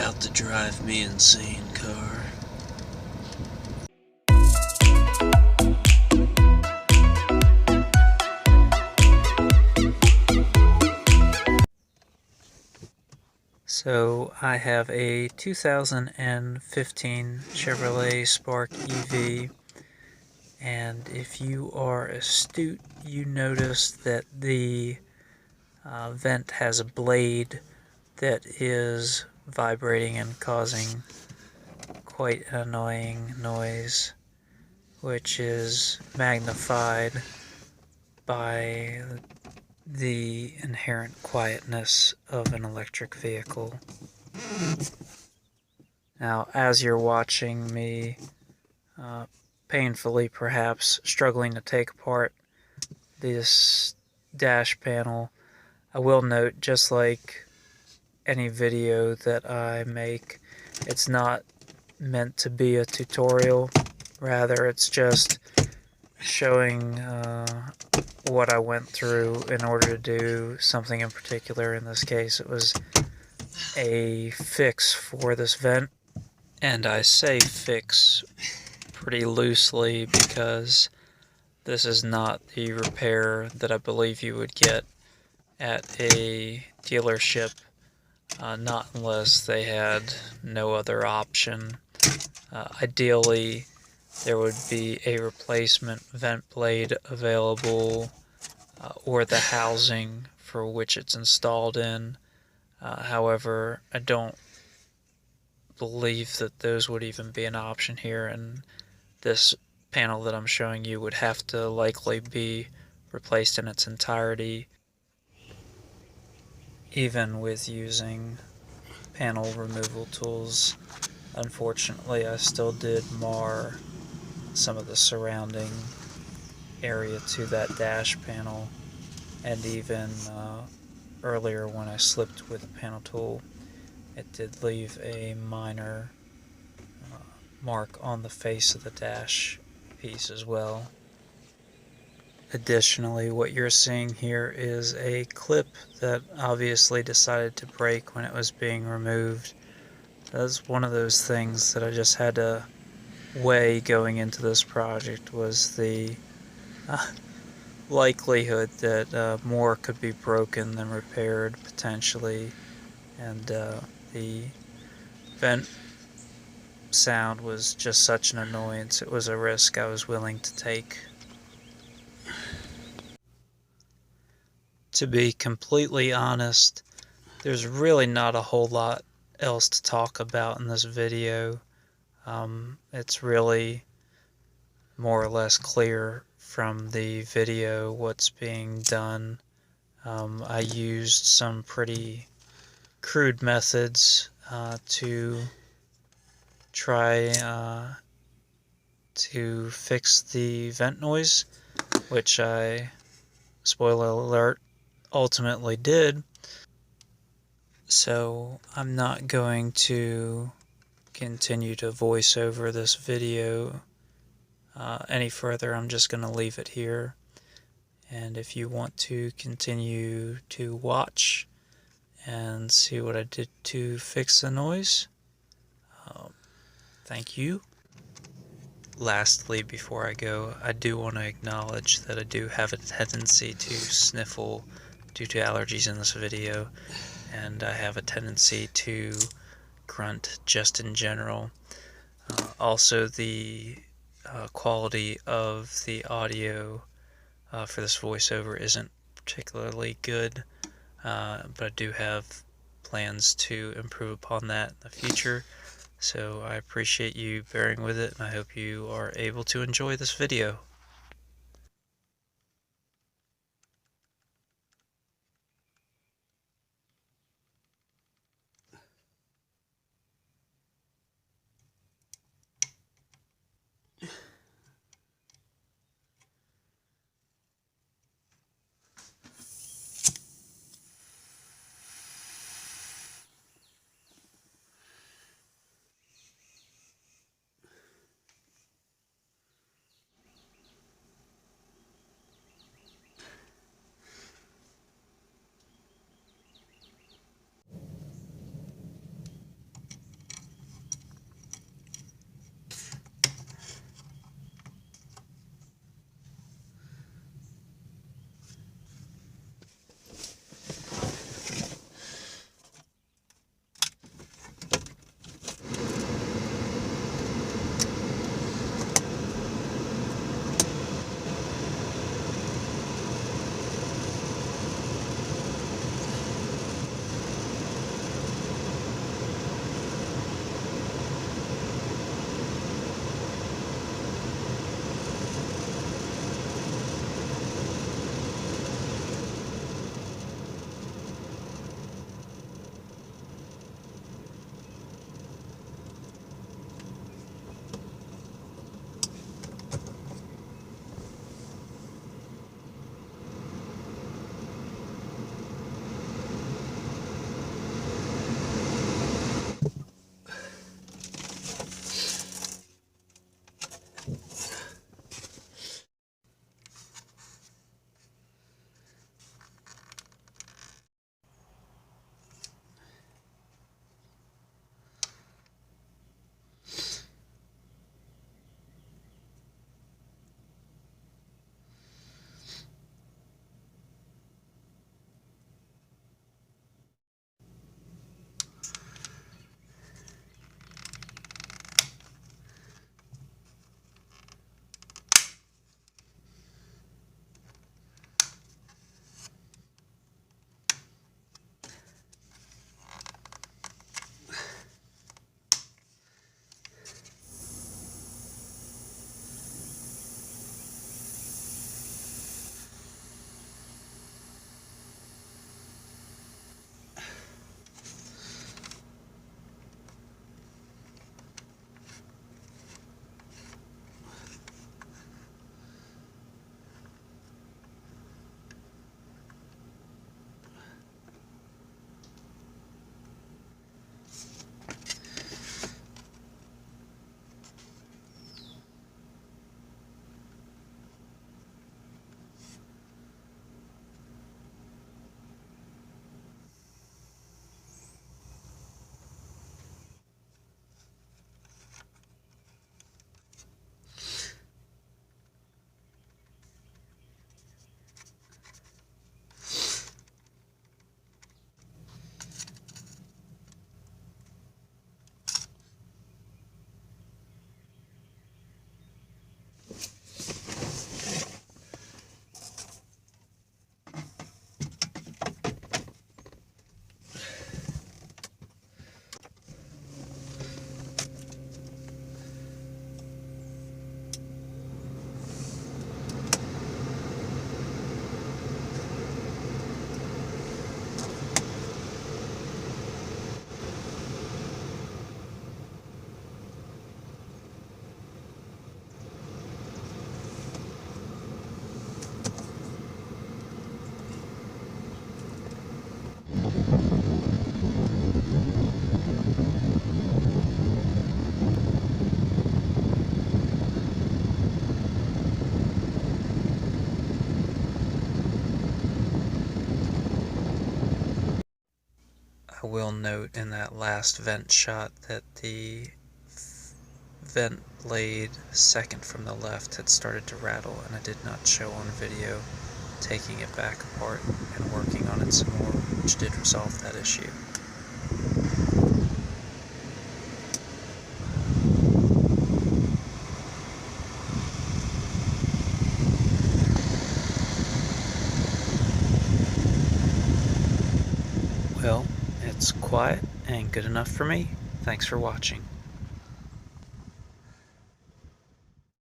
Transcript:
about to drive me insane car. So I have a 2015 Chevrolet Spark EV, and if you are astute, you notice that the vent has a blade that is vibrating and causing quite an annoying noise, which is magnified by the inherent quietness of an electric vehicle. Now, as you're watching me, painfully perhaps, struggling to take apart this dash panel, I will note, just like any video that I make, it's not meant to be a tutorial. Rather, it's just showing what I went through in order to do something in particular. In this case, it was a fix for this vent. And I say fix pretty loosely because this is not the repair that I believe you would get at a dealership, not unless they had no other option. Ideally, there would be a replacement vent blade available, or the housing for which it's installed in. However, I don't believe that those would even be an option here, and this panel that I'm showing you would have to likely be replaced in its entirety, even with using panel removal tools. Unfortunately, I still did mar some of the surrounding area to that dash panel, and even earlier when I slipped with a panel tool, it did leave a minor mark on the face of the dash piece as well. Additionally, what you're seeing here is a clip that obviously decided to break when it was being removed. That's one of those things that I just had to weigh going into this project, was the likelihood that more could be broken than repaired, potentially, and the vent sound was just such an annoyance. It was a risk I was willing to take. To be completely honest, there's really not a whole lot else to talk about in this video. It's really more or less clear from the video what's being done. I used some pretty crude methods to try to fix the vent noise, which I, spoiler alert, ultimately did. So I'm not going to continue to voice over this video any further. I'm just going to leave it here, and if you want to continue to watch and see what I did to fix the noise, thank you. Lastly, before I go, I do want to acknowledge that I do have a tendency to sniffle due to allergies in this video, and I have a tendency to grunt just in general. Also, the quality of the audio for this voiceover isn't particularly good, but I do have plans to improve upon that in the future. So I appreciate you bearing with it, and I hope you are able to enjoy this video. I will note in that last vent shot that the vent blade second from the left had started to rattle, and I did not show on video taking it back apart and working on it some more, which did resolve that issue. Well, it's quiet and good enough for me. Thanks for watching.